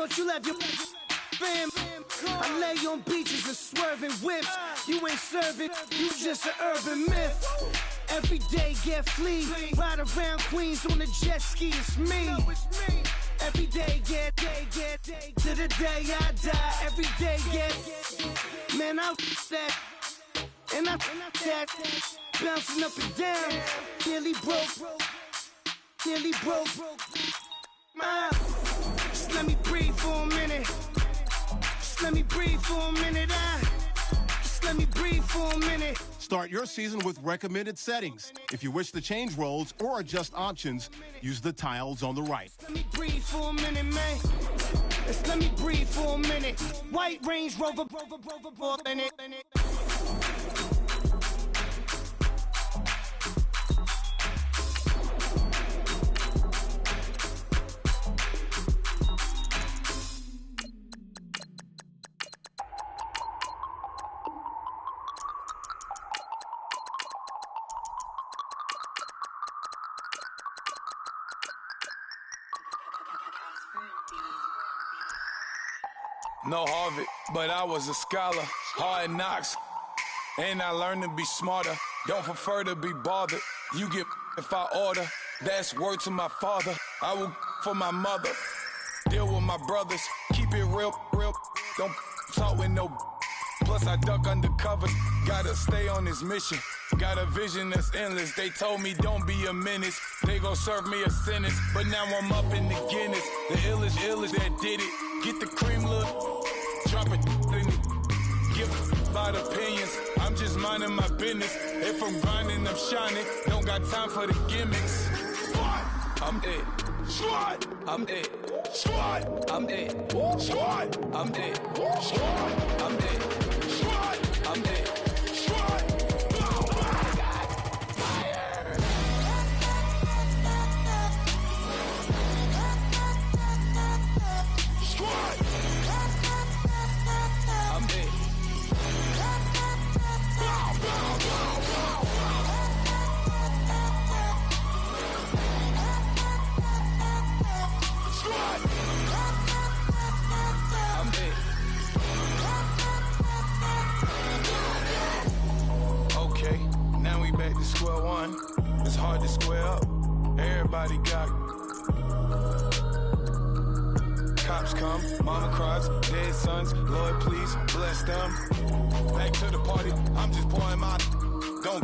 Don't you let your fam. I lay on beaches and swerving whips. You ain't serving, you just an urban myth. Every day get flea, ride around Queens on a jet ski, it's me. Every day get to the day I die. Every day get, man, I that, and I that, bouncing up and down, nearly broke. Just let me breathe for a minute. Just let me breathe for a minute. Just let me breathe for a minute. Start your season with recommended settings. If you wish to change roles or adjust options, use the tiles on the right. Let me breathe for a minute, man. Just let me breathe for a minute. White Range Rover, in it. No Harvard, but I was a scholar. Hard knocks, and I learned to be smarter. Don't prefer to be bothered. You get if I order. That's word to my father. I will for my mother. Deal with my brothers. Keep it real. Don't talk with no. Plus I duck undercover. Gotta stay on this mission. Got a vision that's endless. They told me don't be a menace. They gon' serve me a sentence. But now I'm up in the Guinness. The illest that did it. Get the cream look. Drop it in it. Give about opinions. I'm just minding my business. If I'm grinding, I'm shining. Don't got time for the gimmicks. Squad, I'm dead. Squad, I'm dead. Squad, I'm dead. Squad, I'm dead. Squad, I'm dead. Squad, I'm dead. Squad. Square one, it's hard to square up. Everybody got cops come, mama cries, dead sons. Lord, please bless them. Back to the party, I'm just pouring my. Don't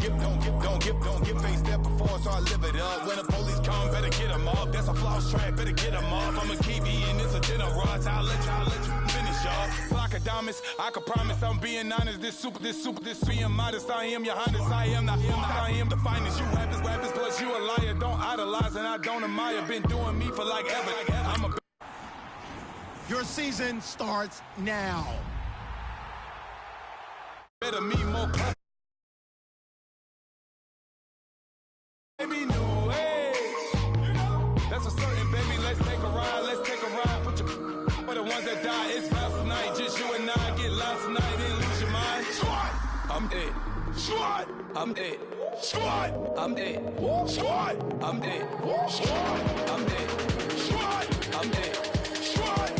get faced there before, so I live it up. When the police come, better get them up. That's a floss track, better get them up. I'm a kiwi and it's a dinner rush. I'll let you finish up. Flock of diamonds, I can promise I'm being honest. This being modest. I am your highness. I am the finest. You rappers, plus you a liar. Don't idolize and I don't admire. Been doing me for like ever. I'm a. Your season starts now. Better me more. Baby, new age. That's a certain baby. Let's take a ride. Put your for the ones that die. It's vows tonight. Just you and I get lost tonight. Then lose your mind. Squad, I'm dead. Squad, I'm dead. Squad, I'm dead. Squad, I'm dead. Squad, I'm dead. Squad, I'm dead. Squad.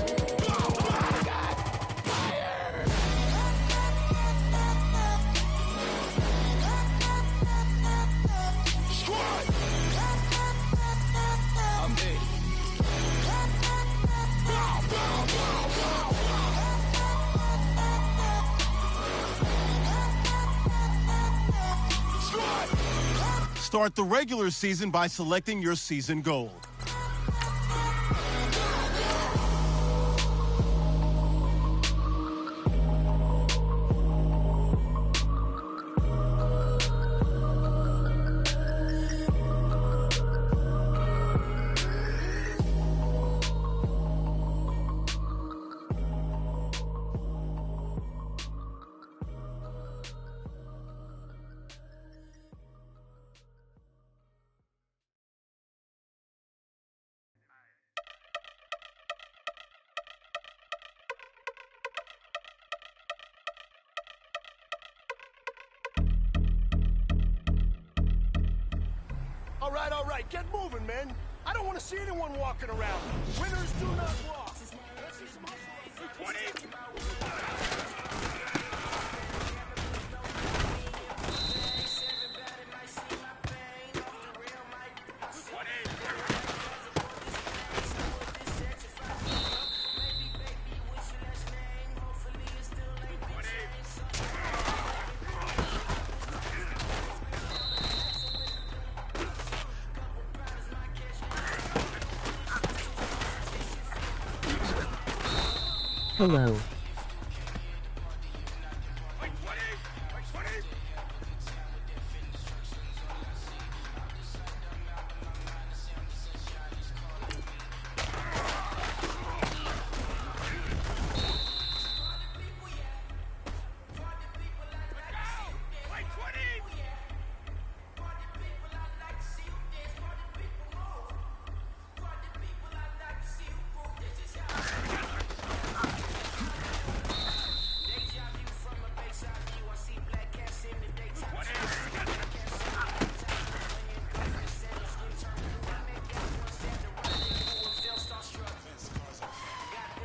Start the regular season by selecting your season goal. All right, get moving, man. I don't want to see anyone walking around. Winners do not walk. Hello.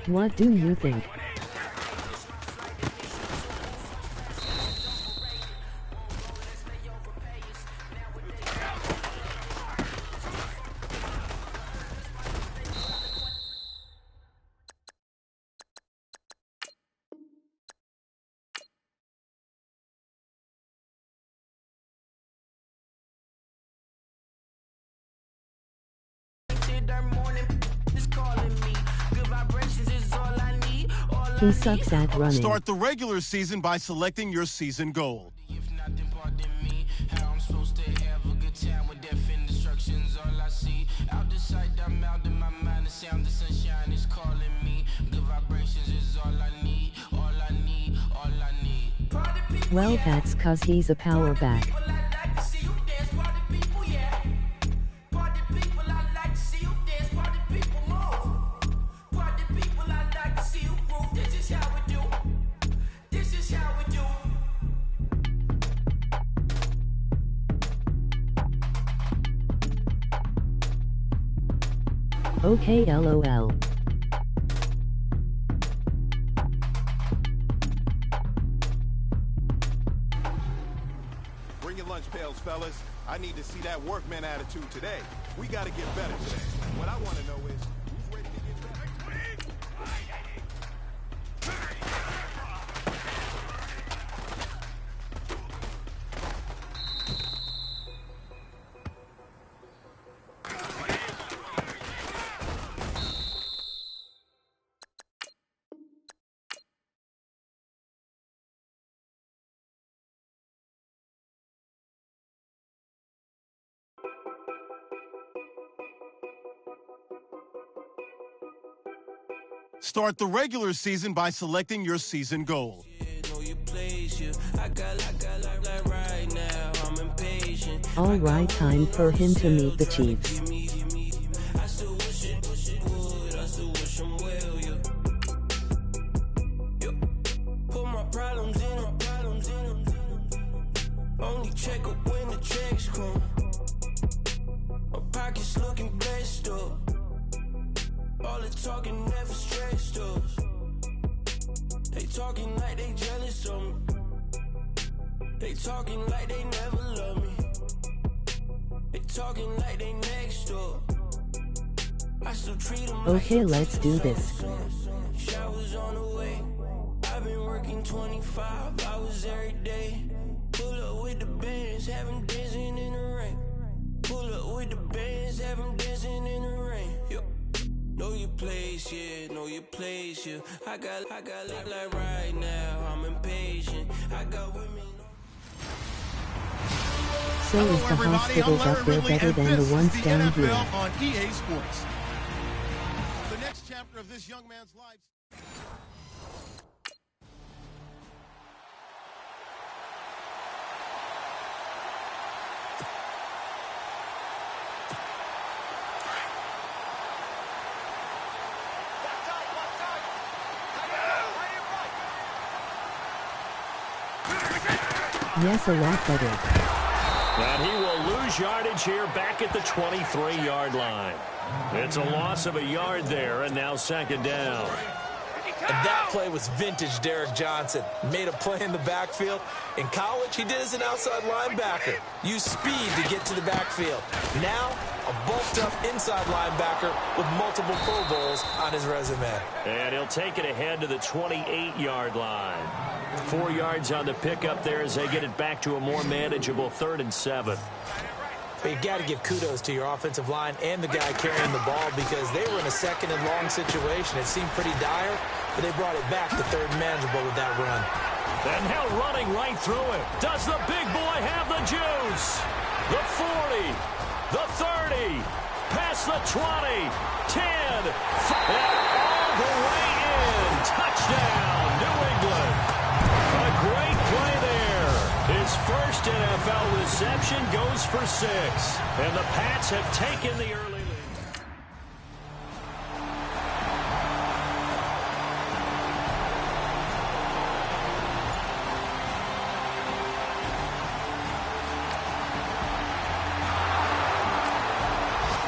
What do you think? He sucks at running. Start the regular season by selecting your season goal. Well, that's 'cause he's a power back. Okay, LOL. Bring your lunch pails, fellas. I need to see that workman attitude today. We got to get better today. What I want to know is, who's ready to get better? Start the regular season by selecting your season goal. All right, time for him to meet the Chiefs. Only check up when the checks come. My pockets looking blessed up. All the talking never stressed us. They talking like they jealous of me. They talking like they never love me. They talking like they next door. I still treat them Okay, like let's do this. Showers on the way. I've been working 25 hours every day. Pull up with the bands, have them dancing in the rain. Pull up with the bands, have them dancing in the rain. Yo. Know your place, yeah, know your place, yeah. I got like right now, I'm impatient. I got women. So is the hospitals up there better than the ones down here? On EA Sports. The next chapter of this young man's life. Yes, a lot better. And he will lose yardage here back at the 23-yard line. It's a loss of a yard there, and now second down. And that play was vintage Derek Johnson. Made a play in the backfield. In college, he did as an outside linebacker. Used speed to get to the backfield. Now, a bulked-up inside linebacker with multiple Pro Bowls on his resume. And he'll take it ahead to the 28-yard line. 4 yards on the pickup there as they get it back to a more manageable 3rd and 7. But you got to give kudos to your offensive line and the guy carrying the ball because they were in a second and long situation. It seemed pretty dire, but they brought it back to third and manageable with that run. And now running right through it. Does the big boy have the juice? The 40, the 30, past the 20, 10, and all the way in. Touchdown, New England. A great play there. His first NFL reception goes for 6. And the Pats have taken the early lead.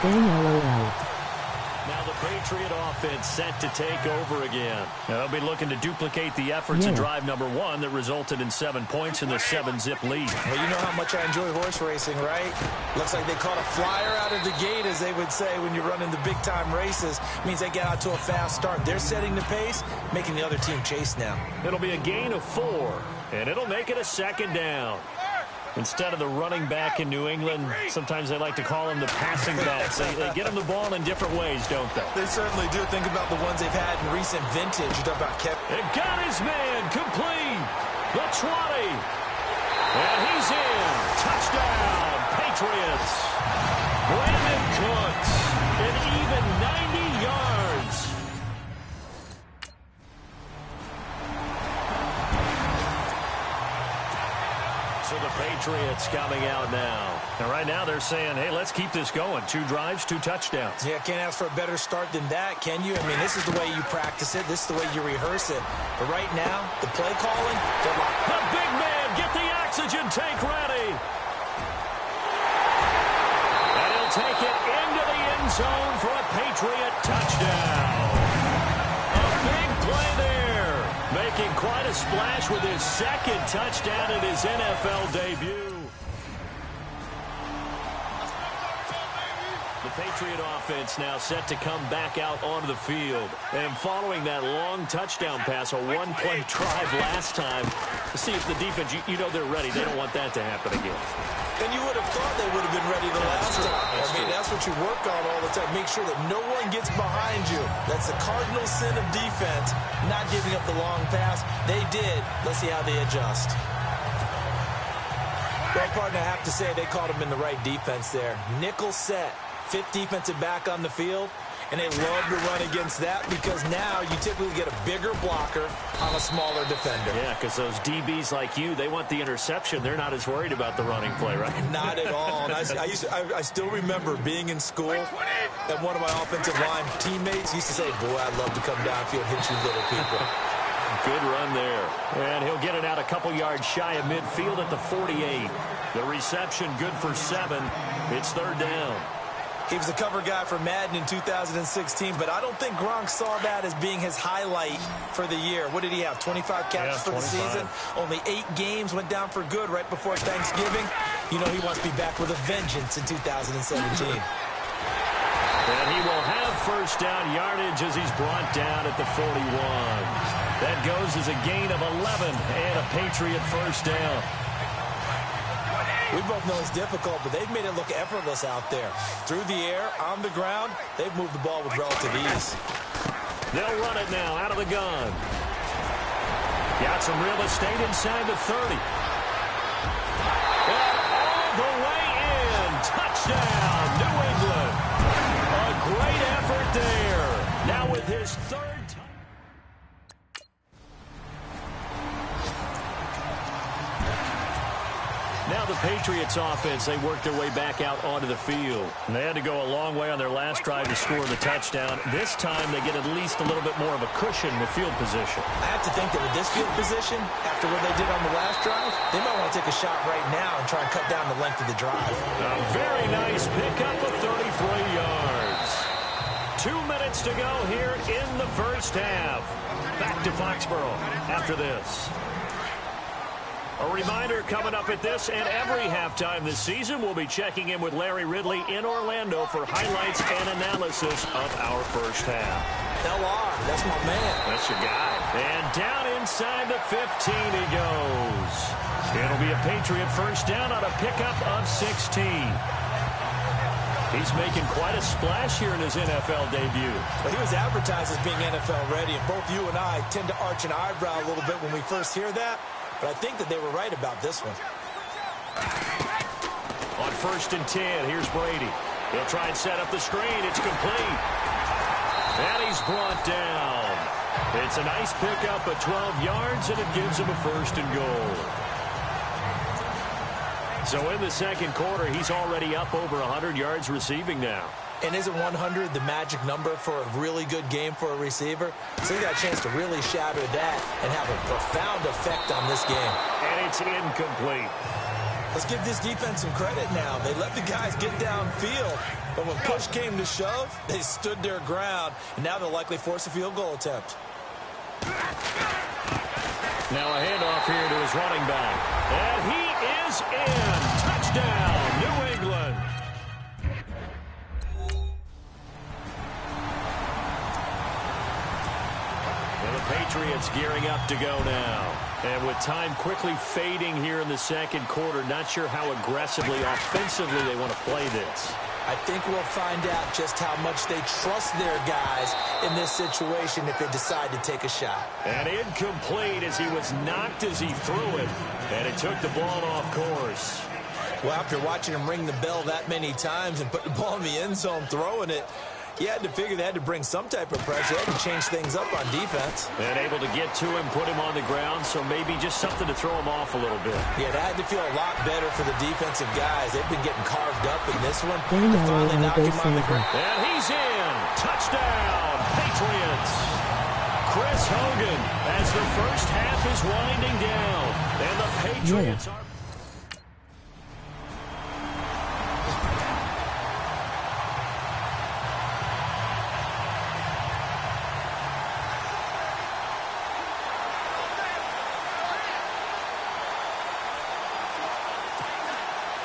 Now the Patriot offense set to take over again. They'll be looking to duplicate the efforts of drive number 1 that resulted in 7 points in the 7-zip lead. Well, you know how much I enjoy horse racing, right? Looks like they caught a flyer out of the gate, as they would say when you're running the big-time races. Means they get out to a fast start. They're setting the pace, making the other team chase now. It'll be a gain of 4, and it'll make it a 2nd down. Instead of the running back in New England, sometimes they like to call them the passing backs. They get them the ball in different ways, don't they? They certainly do. Think about the ones they've had in recent vintage. You talk about Kevin. It got his man complete. The 20. And he's in. Touchdown, Patriots. Brandon Cooks. An even 90 yards. So the Patriots coming out now. And right now they're saying, hey, let's keep this going. 2 drives, 2 touchdowns. Yeah, can't ask for a better start than that, can you? I mean, this is the way you practice it. This is the way you rehearse it. But right now, the play calling, they're like, the big man, get the oxygen tank ready. And he'll take it into the end zone for a Patriot touchdown. A big play there. Making quite a splash with his 2nd touchdown in his NFL debut. The Patriot offense now set to come back out onto the field. And following that long touchdown pass, a 1-play drive last time, to see if the defense, you know they're ready. They don't want that to happen again. And you would have thought they would have been ready the last time. That's what you work on all the time. Make sure that no one gets behind you. That's the cardinal sin of defense, not giving up the long pass. They did. Let's see how they adjust. Well, partner, I have to say they caught him in the right defense there. Nickel set. 5th defensive back on the field, and they love to run against that because now you typically get a bigger blocker on a smaller defender. Yeah, because those DBs like you, they want the interception. They're not as worried about the running play, right? Not at all. And I still remember being in school, and one of my offensive line teammates used to say, boy, I'd love to come downfield and hit you little people. Good run there. And he'll get it out a couple yards shy of midfield at the 48. The reception good for 7. It's 3rd down. He was a cover guy for Madden in 2016, but I don't think Gronk saw that as being his highlight for the year. What did he have, 25 catches for the season? Only 8 games, went down for good right before Thanksgiving. You know he wants to be back with a vengeance in 2017. And he will have 1st down yardage as he's brought down at the 41. That goes as a gain of 11 and a Patriot 1st down. We both know it's difficult, but they've made it look effortless out there. Through the air, on the ground, they've moved the ball with relative ease. They'll run it now out of the gun. Got some real estate inside the 30. And all the way in. Touchdown, New England. A great effort there. Now with his 3rd time. Now the Patriots offense, they worked their way back out onto the field. And they had to go a long way on their last drive to score the touchdown. This time they get at least a little bit more of a cushion with field position. I have to think that with this field position, after what they did on the last drive, they might want to take a shot right now and try and cut down the length of the drive. A very nice pickup of 33 yards. 2 minutes to go here in the 1st half. Back to Foxborough after this. A reminder coming up at this and every halftime this season, we'll be checking in with Larry Ridley in Orlando for highlights and analysis of our 1st half. LR, that's my man. That's your guy. And down inside the 15 he goes. It'll be a Patriot 1st down on a pickup of 16. He's making quite a splash here in his NFL debut. Well, he was advertised as being NFL ready, and both you and I tend to arch an eyebrow a little bit when we first hear that, but I think that they were right about this one. On 1st and 10, here's Brady. He'll try and set up the screen. It's complete. And he's brought down. It's a nice pickup of 12 yards, and it gives him a 1st and goal. So in the second quarter, he's already up over 100 yards receiving now. And isn't 100 the magic number for a really good game for a receiver? So he got a chance to really shatter that and have a profound effect on this game. And it's incomplete. Let's give this defense some credit now. They let the guys get downfield, but when push came to shove, they stood their ground, and now they'll likely force a field goal attempt. Now a handoff here to his running back. And he is in. Touchdown, New England. And the Patriots gearing up to go now. And with time quickly fading here in the second quarter, not sure how aggressively, offensively they want to play this. I think we'll find out just how much they trust their guys in this situation if they decide to take a shot. And incomplete as he was knocked as he threw it. And it took the ball off course. Well, after watching him ring the bell that many times and put the ball in the end zone throwing it, you had to figure they had to bring some type of pressure. They had to change things up on defense. And able to get to him, put him on the ground, so maybe just something to throw him off a little bit. Yeah, that had to feel a lot better for the defensive guys. They've been getting carved up in this one. They know Finally knock him on the ground. And he's in. Touchdown, Patriots. Chris Hogan as the first half is winding down. And the Patriots are...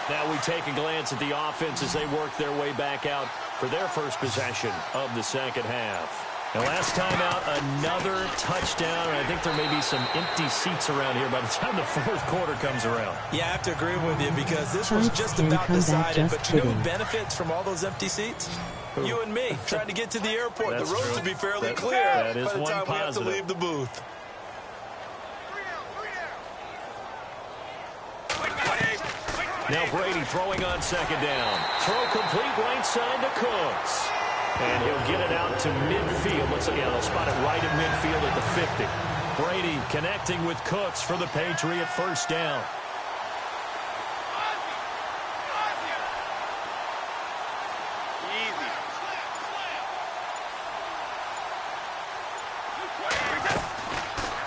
Now we take a glance at the offense as they work their way back out for their first possession of the second half. And last time out, another touchdown. And I think there may be some empty seats around here by the time the fourth quarter comes around. Yeah, I have to agree with you because this was just about decided. But you know who benefits from all those empty seats? Who? You and me, trying to get to the airport. The roads will be fairly clear that is by the time we have to positive. leave the booth. Now Brady throwing on second down. Throw complete right side to Cooks. And he'll get it out to midfield. Let's see, yeah, they'll spot it right at midfield at the 50. Brady connecting with Cooks for the Patriot first down.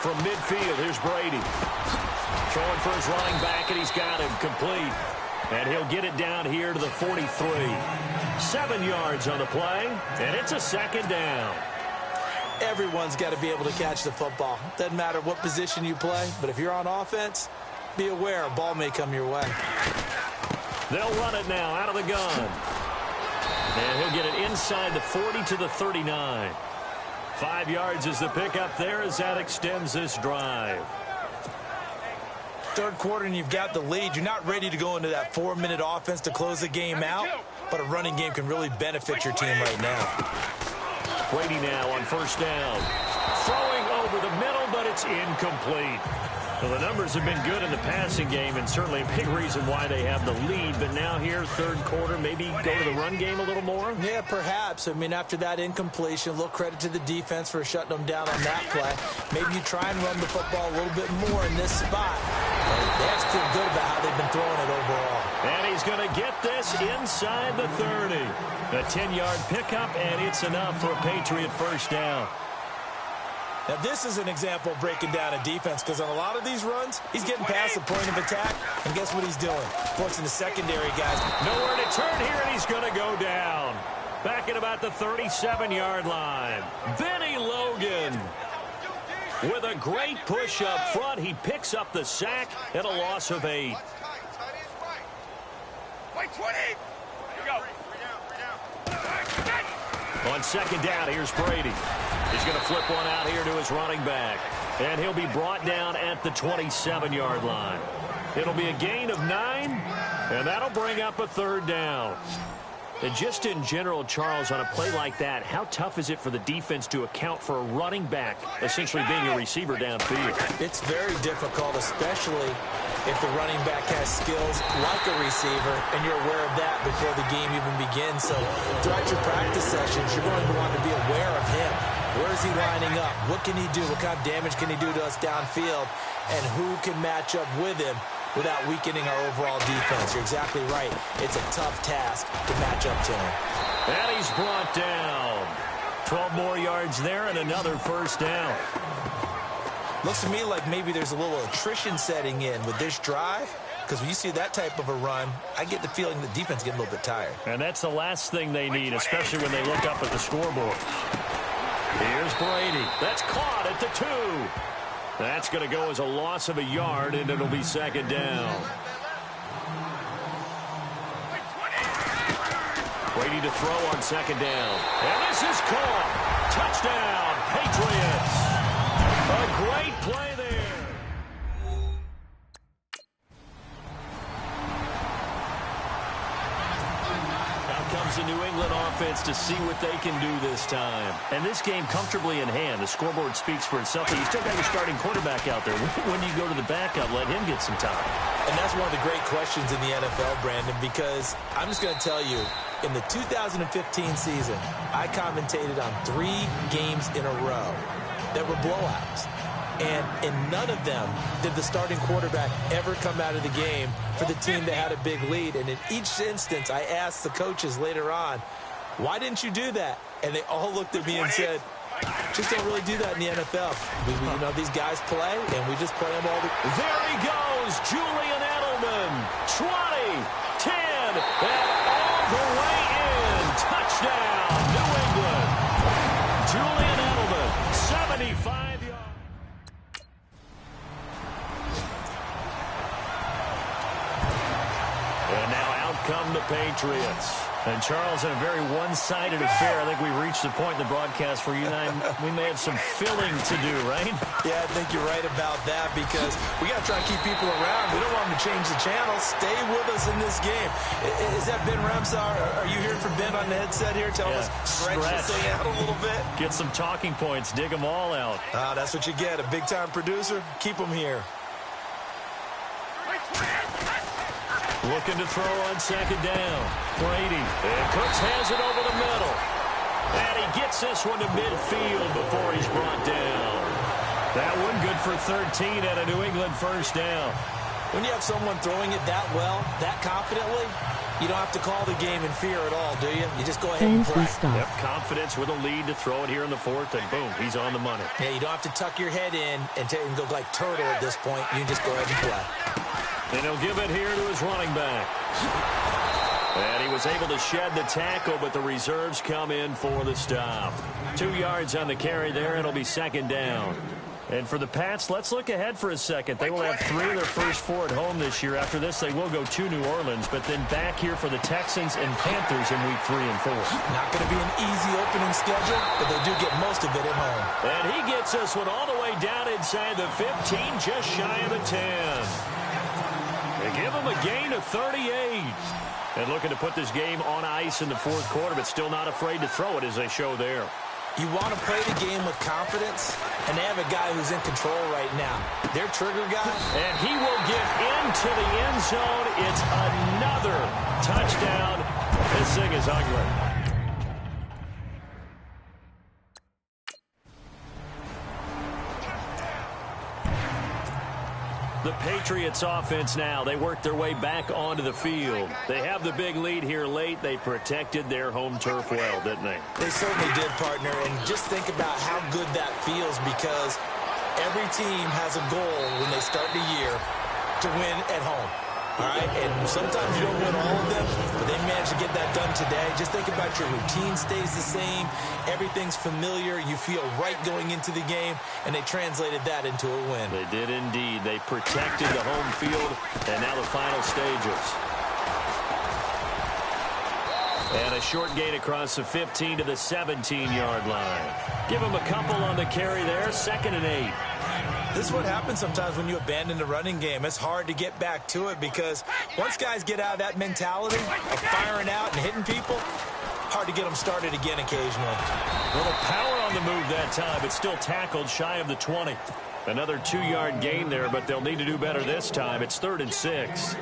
From midfield, here's Brady. Throwing for his running back, and he's got him complete. And he'll get it down here to the 43. 7 yards on the play, and it's a second down. Everyone's got to be able to catch the football. Doesn't matter what position you play, but if you're on offense, be aware a ball may come your way. They'll run it now out of the gun. And he'll get it inside the 40 to the 39. 5 yards is the pickup there as that extends this drive. Third quarter and you've got the lead. You're not ready to go into that 4-minute offense to close the game out, but a running game can really benefit your team right now. Brady now on first down. Throwing over the middle, but it's incomplete. Well, the numbers have been good in the passing game, and certainly a big reason why they have the lead. But now here, third quarter, maybe go to the run game a little more? Yeah, perhaps. I mean, after that incompletion, a little credit to the defense for shutting them down on that play. Maybe you try and run the football a little bit more in this spot. They have to feel good about how they've been throwing it overall. And he's going to get this inside the 30. A 10-yard pickup, and it's enough for a Patriot first down. Now, this is an example of breaking down a defense because on a lot of these runs, he's getting past the point of attack, and guess what he's doing? Forcing the secondary guys. Nowhere to turn here, and he's going to go down. Back at about the 37-yard line. Benny Logan with a great push up front. He picks up the sack and a loss of 8. On second down, here's Brady. He's going to flip one out here to his running back. And he'll be brought down at the 27-yard line. It'll be a gain of 9, and that'll bring up a third down. And just in general, Charles, on a play like that, how tough is it for the defense to account for a running back essentially being a receiver downfield? It's very difficult, especially if the running back has skills like a receiver, and you're aware of that before the game even begins. So throughout your practice sessions, you're going to want to be aware of him. Where is he lining up? What can he do? What kind of damage can he do to us downfield? And who can match up with him without weakening our overall defense? You're exactly right. It's a tough task to match up to him. And he's brought down. 12 more yards there and another first down. Looks to me like maybe there's a little attrition setting in with this drive, because when you see that type of a run, I get the feeling the defense is getting a little bit tired. And that's the last thing they need, especially when they look up at the scoreboard. Here's Brady. That's caught at the 2. That's going to go as a loss of a yard, and it'll be second down. Brady to throw on second down. And this is caught. Touchdown, Patriots. A great play there. Out comes the New England offense to see what they can do this time. And this game comfortably in hand. The scoreboard speaks for itself. You still got your starting quarterback out there. When do you go to the backup? Let him get some time. And that's one of the great questions in the NFL, Brandon, because I'm just going to tell you, in the 2015 season, I commentated on 3 games in a row that were blowouts. And in none of them did the starting quarterback ever come out of the game for the team that had a big lead. And in each instance, I asked the coaches later on, why didn't you do that? And they all looked at me and said, just don't really do that in the NFL. You know, these guys play, and we just play them all the... There he goes, Julian Edelman. 20, 10, and all the way in. Touchdown, New England. Julian Edelman, 75 yards. And now out come the Patriots. And, Charles, in a very one-sided affair, I think we reached the point in the broadcast where you and I, we may have some filling to do, right? Yeah, I think you're right about that, because we got to try to keep people around. We don't want them to change the channel. Stay with us in this game. Is that Ben Ramsar? Are you hearing from Ben on the headset here? Tell us, stretch this thing out a little bit. Get some talking points. Dig them all out. That's what you get. A big-time producer. Keep them here. Looking to throw on second down. Brady. And Cooks has it over the middle. And he gets this one to midfield before he's brought down. That one good for 13 and a New England first down. When you have someone throwing it that well, that confidently, you don't have to call the game in fear at all, do you? You just go ahead and play. Yep, confidence with a lead to throw it here in the 4th, and boom, he's on the money. Yeah, you don't have to tuck your head in and go like turtle at this point. You can just go ahead and play. And he'll give it here to his running back. And he was able to shed the tackle, but the reserves come in for the stop. 2 yards on the carry there. It'll be second down. And for the Pats, let's look ahead for a second. They will have 3 of their first 4 at home this year. After this, they will go to New Orleans, but then back here for the Texans and Panthers in week 3 and 4. Not going to be an easy opening schedule, but they do get most of it at home. And he gets this one all the way down inside the 15, just shy of the 10. They give him a gain of 38. And looking to put this game on ice in the 4th quarter, but still not afraid to throw it as they show there. You want to play the game with confidence, and they have a guy who's in control right now. Their trigger guy. And he will get into the end zone. It's another touchdown. This thing is ugly. The Patriots offense now, they work their way back onto the field. They have the big lead here late. They protected their home turf well, didn't they? They certainly did, partner. And just think about how good that feels, because every team has a goal when they start the year to win at home. All right, and sometimes you don't win all of them, but they managed to get that done today. Just think about your routine stays the same. Everything's familiar. You feel right going into the game, and they translated that into a win. They did indeed. They protected the home field, and now the final stages. And a short gain across the 15 to the 17-yard line. Give them a couple on the carry there, 2nd and 8. This is what happens sometimes when you abandon the running game. It's hard to get back to it because once guys get out of that mentality of firing out and hitting people, hard to get them started again occasionally. A little power on the move that time, but still tackled shy of the 20. Another 2-yard gain there, but they'll need to do better this time. It's 3rd and 6.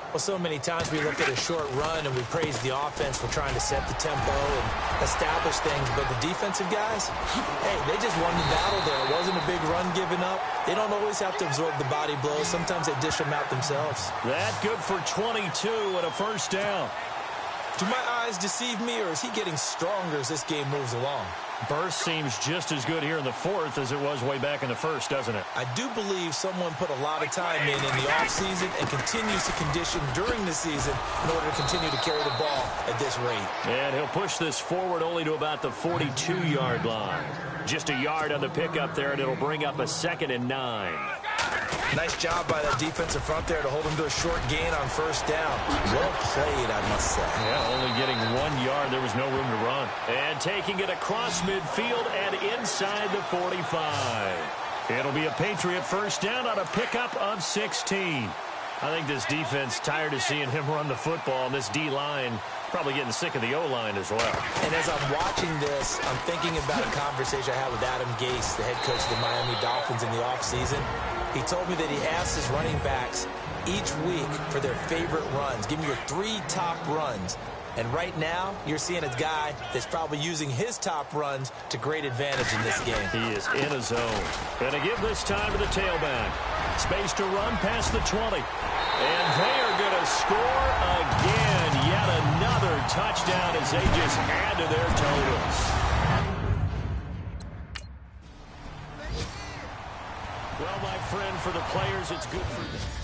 Well, so many times we look at a short run and we praise the offense for trying to set the tempo and establish things, but the defensive guys, hey, they just won the battle there. It wasn't a big run given up. They don't always have to absorb the body blows. Sometimes they dish them out themselves. That good for 22 and a first down. Do my eyes deceive me, or is he getting stronger as this game moves along? Burst seems just as good here in the 4th as it was way back in the 1st, doesn't it? I do believe someone put a lot of time in the offseason and continues to condition during the season in order to continue to carry the ball at this rate. And he'll push this forward only to about the 42-yard line. Just a yard on the pickup there, and it'll bring up a 2nd and 9. Nice job by that defensive front there to hold him to a short gain on first down. Well played, I must say. Yeah, only getting 1 yard. There was no room to run. And taking it across midfield and inside the 45. It'll be a Patriot first down on a pickup of 16. I think this defense tired of seeing him run the football, and this D-line probably getting sick of the O-line as well. And as I'm watching this, I'm thinking about a conversation I had with Adam Gase, the head coach of the Miami Dolphins, in the offseason. He told me that he asked his running backs each week for their favorite runs. Give me your 3 top runs. And right now, you're seeing a guy that's probably using his top runs to great advantage in this game. He is in a zone. Going to give this time to the tailback. Space to run past the 20. And they are going to score again. Yet another touchdown as they just add to their totals. Well, my friend, for the players, it's good for them.